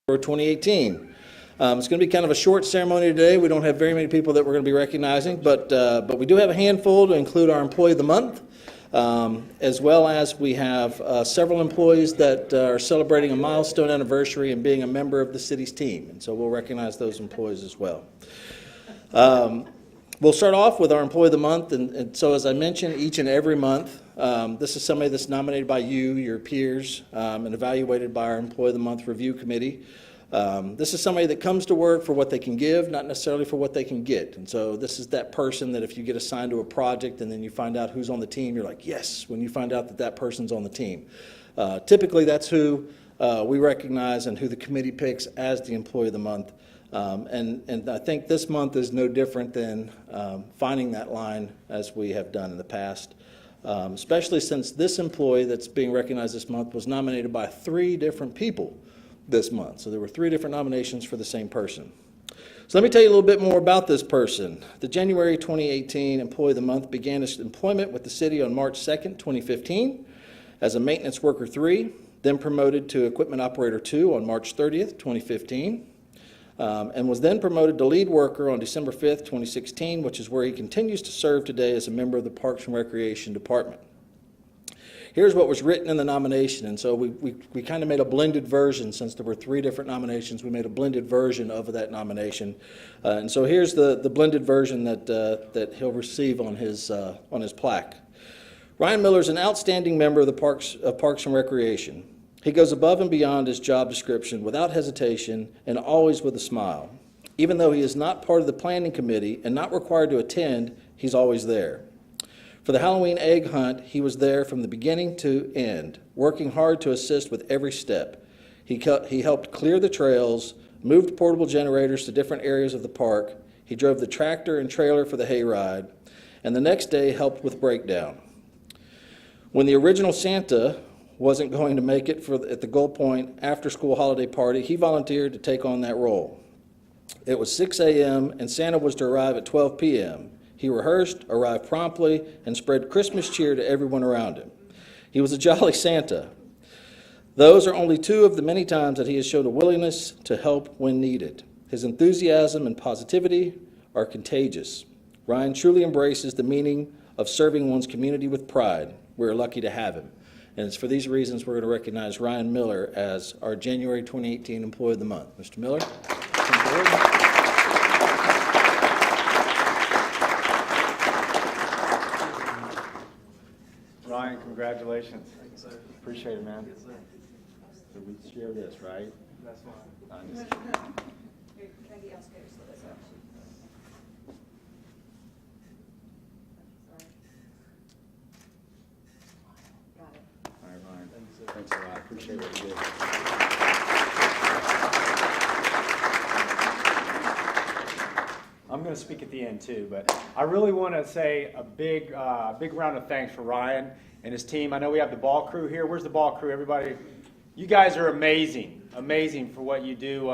for 2018. It's going to be kind of a short ceremony today. We don't have very many people that we're going to be recognizing, but we do have a handful to include our Employee of the Month, as well as we have several employees that are celebrating a milestone anniversary and being a member of the city's team, and so we'll recognize those employees as well. We'll start off with our Employee of the Month, and so as I mentioned, each and every month, this is somebody that's nominated by you, your peers, and evaluated by our Employee of the Month Review Committee. This is somebody that comes to work for what they can give, not necessarily for what they can get. And so this is that person that if you get assigned to a project and then you find out who's on the team, you're like, yes, when you find out that that person's on the team. Typically, that's who we recognize and who the committee picks as the Employee of the Month. And I think this month is no different than finding that line as we have done in the past, especially since this employee that's being recognized this month was nominated by 3 different people this month. So there were 3 different nominations for the same person. So let me tell you a little bit more about this person. The January 2018 Employee of the Month began his employment with the city on March 2nd, 2015 as a Maintenance Worker 3, then promoted to Equipment Operator 2 on March 30th, 2015. And was then promoted to lead worker on December 5th, 2016, which is where he continues to serve today as a member of the Parks and Recreation Department. Here's what was written in the nomination, and so we kind of made a blended version. Since there were 3 different nominations, we made a blended version of that nomination. And so here's the blended version that he'll receive on his plaque. Ryan Miller is an outstanding member of the Parks and Recreation. He goes above and beyond his job description without hesitation and always with a smile. Even though he is not part of the planning committee and not required to attend, he's always there. For the Halloween egg hunt, he was there from the beginning to end, working hard to assist with every step. He helped clear the trails, moved portable generators to different areas of the park. He drove the tractor and trailer for the hayride, and the next day helped with breakdown. When the original Santa wasn't going to make it at the Gold Point after-school holiday party, he volunteered to take on that role. It was 6 a.m., and Santa was to arrive at 12 p.m. He rehearsed, arrived promptly, and spread Christmas cheer to everyone around him. He was a jolly Santa. Those are only 2 of the many times that he has shown a willingness to help when needed. His enthusiasm and positivity are contagious. Ryan truly embraces the meaning of serving one's community with pride. We're lucky to have him. And it's for these reasons we're going to recognize Ryan Miller as our January 2018 Employee of the Month. Mr. Miller, come forward. Ryan, congratulations. Thanks, sir. Appreciate it, man. Yes, sir. So we share this, right? That's fine. Nice. Here, can I get y'all's pictures of this? Sorry. Got it. All right, Ryan. Thank you, sir. Thanks a lot. Appreciate what you did. I'm going to speak at the end too, but I really want to say a big round of thanks for Ryan and his team. I know we have the ball crew here. Where's the ball crew? Everybody, you guys are amazing for what you do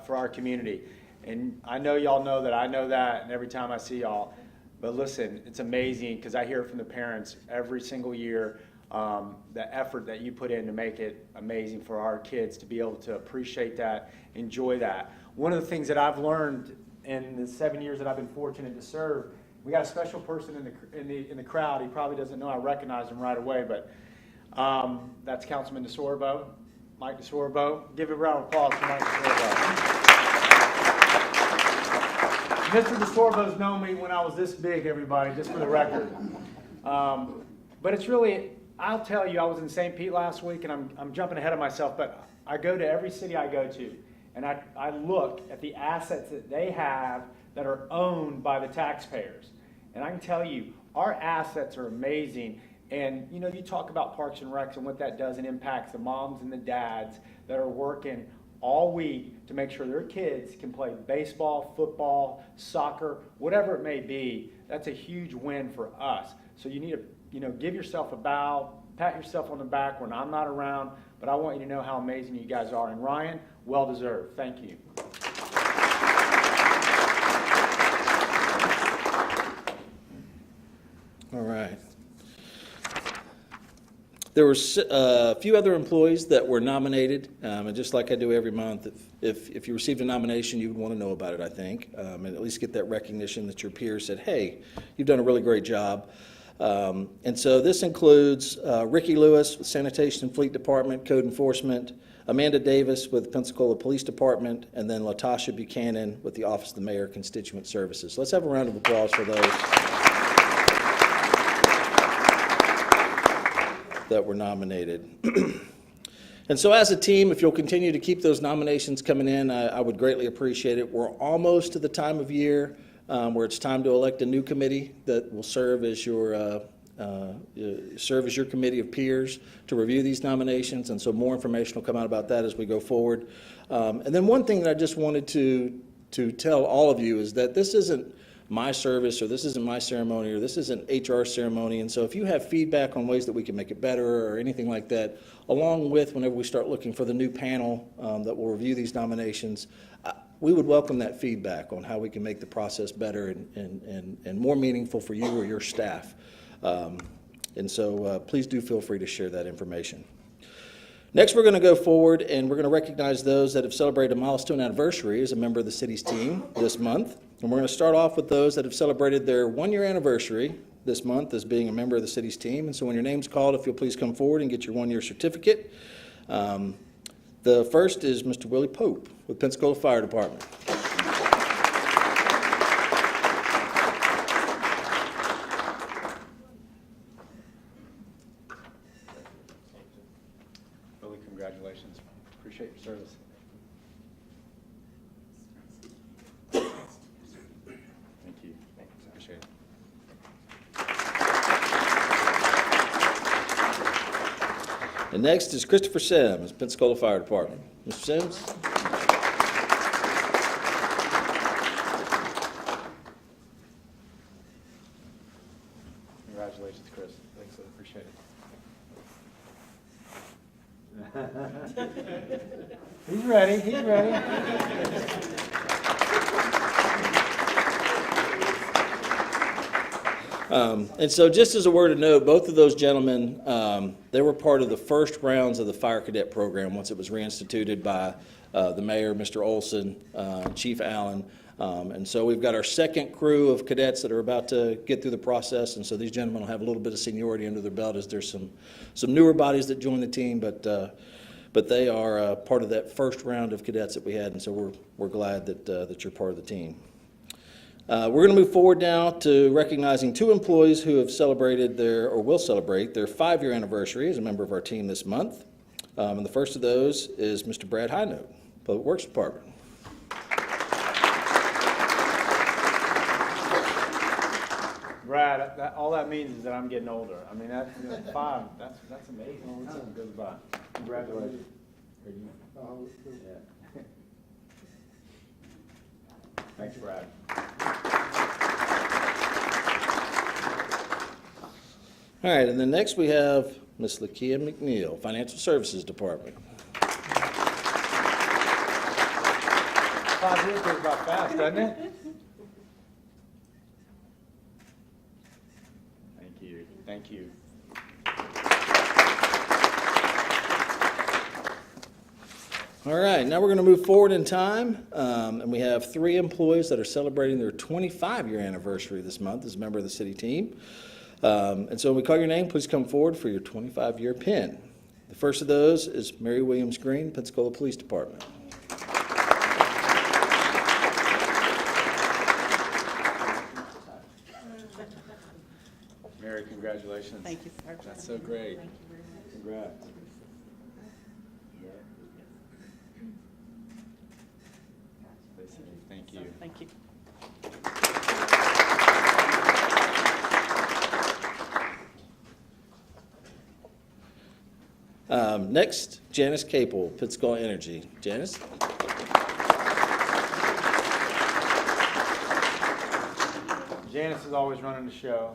for our community. And I know y'all know that I know that, and every time I see y'all. But listen, it's amazing because I hear from the parents every single year the effort that you put in to make it amazing for our kids to be able to appreciate that, enjoy that. One of the things that I've learned in the 7 years that I've been fortunate to serve, we got a special person in the crowd. He probably doesn't know I recognize him right away, but that's Councilman DeSorbo, Mike DeSorbo. Give a round of applause for Mike DeSorbo. Mr. DeSorbo's known me when I was this big, everybody, just for the record. But it's really, I'll tell you, I was in St. Pete last week, and I'm jumping ahead of myself, but I go to every city I go to, and I look at the assets that they have that are owned by the taxpayers. And I can tell you, our assets are amazing. And, you know, you talk about Parks and Recs and what that does and impacts the moms and the dads that are working all week to make sure their kids can play baseball, football, soccer, whatever it may be. That's a huge win for us. So you need to, you know, give yourself a bow, pat yourself on the back when I'm not around, but I want you to know how amazing you guys are. And Ryan, well deserved. Thank you. All right. There were a few other employees that were nominated, and just like I do every month, if you received a nomination, you would want to know about it, I think, and at least get that recognition that your peers said, hey, you've done a really great job. And so this includes Ricky Lewis with Sanitation and Fleet Department, Code Enforcement, Amanda Davis with Pensacola Police Department, and then Latasha Buchanan with the Office of the Mayor Constituent Services. Let's have a round of applause for those that were nominated. And so as a team, if you'll continue to keep those nominations coming in, I would greatly appreciate it. We're almost to the time of year where it's time to elect a new committee that will serve as your committee of peers to review these nominations, and so more information will come out about that as we go forward. And then one thing that I just wanted to tell all of you is that this isn't my service, or this isn't my ceremony, or this isn't HR ceremony, and so if you have feedback on ways that we can make it better or anything like that, along with whenever we start looking for the new panel that will review these nominations, we would welcome that feedback on how we can make the process better and more meaningful for you or your staff. And so please do feel free to share that information. Next, we're going to go forward and we're going to recognize those that have celebrated a milestone anniversary as a member of the city's team this month. And we're going to start off with those that have celebrated their one-year anniversary this month as being a member of the city's team. And so when your name's called, if you'll please come forward and get your one-year certificate. The first is Mr. Willie Pope with Pensacola Fire Department. Billy, congratulations. Appreciate your service. Thank you. Appreciate it. And next is Christopher Sims, Pensacola Fire Department. Mr. Sims? Congratulations, Chris. Thanks, I appreciate it. He's ready, he's ready. And so just as a word of note, both of those gentlemen, they were part of the first rounds of the Fire Cadet program once it was reinstituted by the mayor, Mr. Olson, Chief Allen. And so we've got our second crew of cadets that are about to get through the process, and so these gentlemen will have a little bit of seniority under their belt as there's some newer bodies that join the team, but they are part of that first round of cadets that we had, and so we're glad that you're part of the team. We're going to move forward now to recognizing two employees who have celebrated will celebrate their 5-year anniversary as a member of our team this month. And the first of those is Mr. Brad Highnote, Public Works Department. Brad, all that means is that I'm getting older. I mean, that's 5. That's amazing. All the time goes by. Congratulations. Yeah. Thanks, Brad. All right, and then next we have Ms. Lakia McNeil, Financial Services Department. 5 years goes by fast, doesn't it? Thank you. Thank you. All right, now we're going to move forward in time, and we have 3 employees that are celebrating their 25-year anniversary this month as a member of the city team. And so when we call your name, please come forward for your 25-year pin. The first of those is Mary Williams Green, Pensacola Police Department. Mary, congratulations. Thank you, sir. That's so great. Thank you very much. Congrats. Thank you. Thank you. Next, Janice Capel, Pensacola Energy. Janice? Janice is always running the show.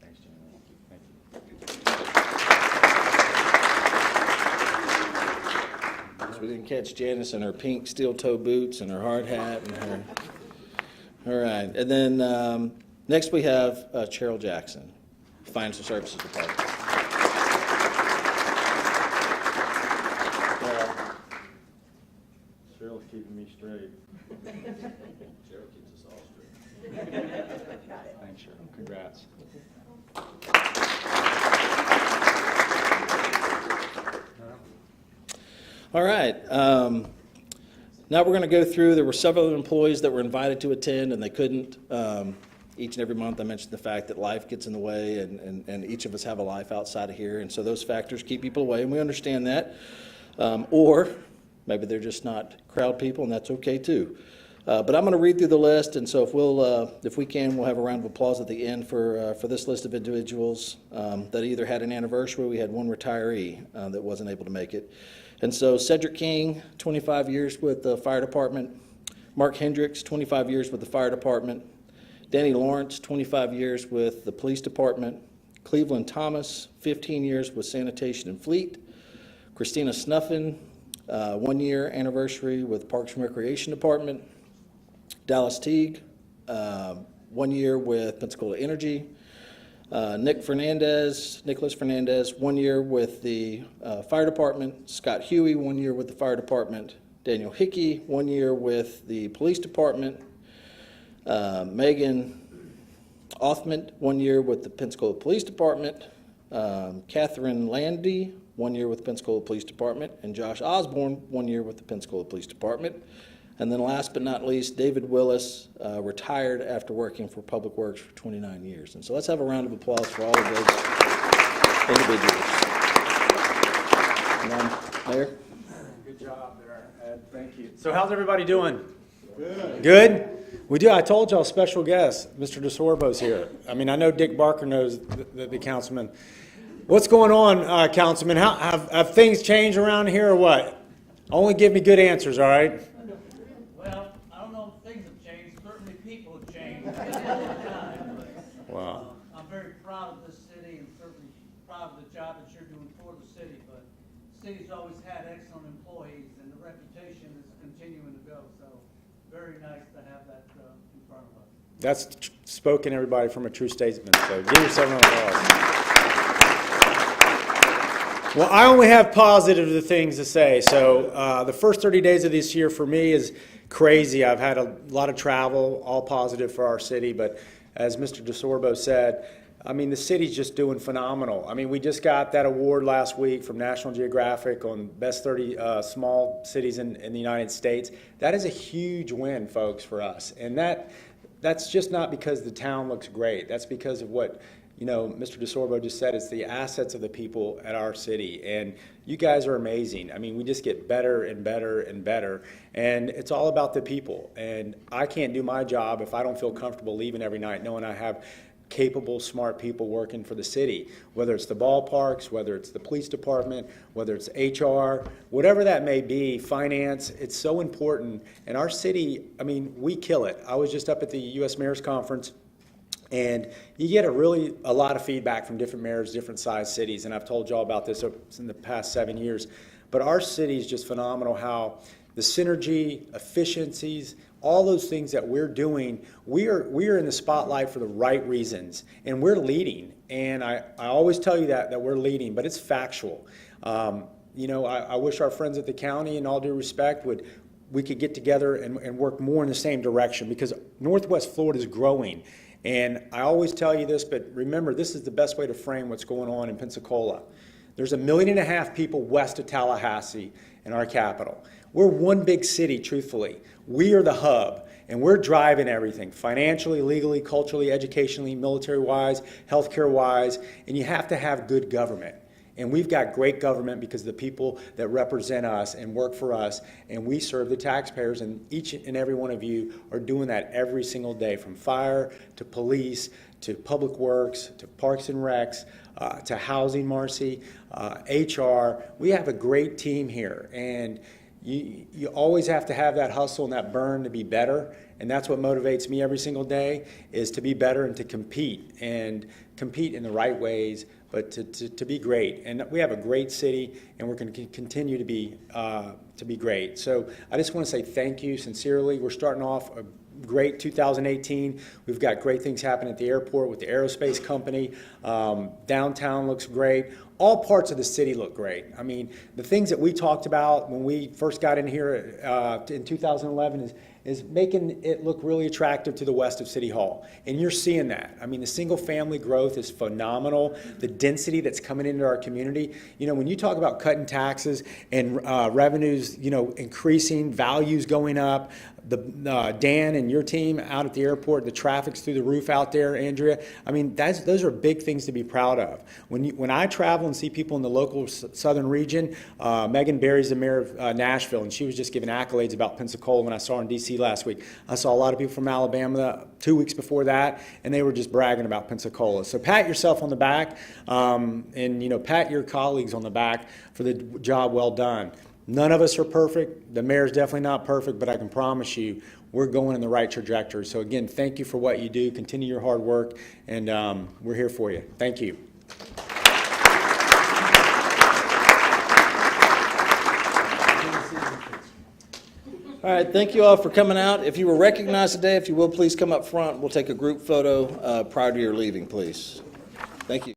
Thanks, Janice. Thank you. So we didn't catch Janice in her pink steel toe boots and her hard hat and her All right, and then next we have Cheryl Jackson, Financial Services Department. Cheryl's keeping me straight. Cheryl keeps us all straight. Thanks, Cheryl. Congrats. All right. Now we're going to go through, there were several employees that were invited to attend and they couldn't. Each and every month I mentioned the fact that life gets in the way and each of us have a life outside of here. And so those factors keep people away and we understand that. Or maybe they're just not crowd people and that's okay too. But I'm going to read through the list, and so if we can, we'll have a round of applause at the end for this list of individuals that either had an anniversary. We had one retiree that wasn't able to make it. And so Cedric King, 25 years with the fire department. Mark Hendricks, 25 years with the fire department. Danny Lawrence, 25 years with the police department. Cleveland Thomas, 15 years with sanitation and fleet. Christina Snuffin, 1 year anniversary with Parks and Recreation Department. Dallas Teague, 1 year with Pensacola Energy. Nicholas Fernandez, 1 year with the fire department. Scott Huey, 1 year with the fire department. Daniel Hickey, 1 year with the police department. Megan Othman, 1 year with the Pensacola Police Department. Catherine Landy, 1 year with the Pensacola Police Department. And Josh Osborne, 1 year with the Pensacola Police Department. And then last but not least, David Willis, retired after working for Public Works for 29 years. And so let's have a round of applause for all of those individuals. And then, Mayor? Good job there, Ed. Thank you. So how's everybody doing? Good. Good? We do. I told y'all, special guest, Mr. DeSorbo's here. I mean, I know Dick Barker knows the councilman. What's going on, councilman? How have things changed around here or what? Only give me good answers, all right? Well, I don't know if things have changed. Certainly people have changed all the time. But, Wow. I'm very proud of this city and certainly proud of the job that you're doing for the city. But the city's always had excellent employees and the reputation is continuing to go. So very nice to have that in front of us. That's spoken, everybody, from a true statement. So give yourself an applause. Well, I only have positive things to say. So the first 30 days of this year for me is crazy. I've had a lot of travel, all positive for our city. But as Mr. DeSorbo said, I mean, the city's just doing phenomenal. I mean, we just got that award last week from National Geographic on best 30 small cities in the United States. That is a huge win, folks, for us. And that's just not because the town looks great. That's because of what, you know, Mr. DeSorbo just said. It's the assets of the people at our city. And you guys are amazing. I mean, we just get better and better and better. And it's all about the people. And I can't do my job if I don't feel comfortable leaving every night knowing I have capable, smart people working for the city, whether it's the ballparks, whether it's the police department, whether it's HR, whatever that may be, finance. It's so important. And our city, I mean, we kill it. I was just up at the U.S. Mayor's Conference, and you get a lot of feedback from different mayors, different size cities, and I've told you all about this in the past 7 years. But our city is just phenomenal, how the synergy, efficiencies, all those things that we're doing, we are in the spotlight for the right reasons, and we're leading. And I always tell you that we're leading, but it's factual. You know, I wish our friends at the county, in all due respect, we could get together and work more in the same direction, because Northwest Florida is growing. And I always tell you this, but remember, this is the best way to frame what's going on in Pensacola. There's 1.5 million people west of Tallahassee in our capital. We're one big city, truthfully. We are the hub, and we're driving everything, financially, legally, culturally, educationally, military-wise, healthcare-wise, and you have to have good government. And we've got great government because of the people that represent us and work for us, and we serve the taxpayers, and each and every one of you are doing that every single day, from fire to police to public works to parks and recs to housing, Marcy, HR. We have a great team here, and you always have to have that hustle and that burn to be better, and that's what motivates me every single day, is to be better and to compete in the right ways, but to be great. And we have a great city, and we're going to continue to be great. So I just want to say thank you sincerely. We're starting off great 2018. We've got great things happening at the airport with the aerospace company. Downtown looks great. All parts of the city look great. I mean, the things that we talked about when we first got in here in 2011 is making it look really attractive to the west of City Hall. And you're seeing that. I mean, the single family growth is phenomenal. The density that's coming into our community. You know, when you talk about cutting taxes and revenues, you know, increasing, values going up, Dan and your team out at the airport, the traffic's through the roof out there, Andrea. I mean, those are big things to be proud of. When I travel and see people in the local southern region, Megan Barry's the mayor of Nashville, and she was just giving accolades about Pensacola when I saw her in D.C. last week. I saw a lot of people from Alabama 2 weeks before that, and they were just bragging about Pensacola. So pat yourself on the back, and you know, pat your colleagues on the back for the job well done. None of us are perfect. The mayor's definitely not perfect, but I can promise you we're going in the right trajectory. So again, thank you for what you do. Continue your hard work, and we're here for you. Thank you. All right, thank you all for coming out. If you were recognized today, if you will, please come up front. We'll take a group photo prior to your leaving, please. Thank you.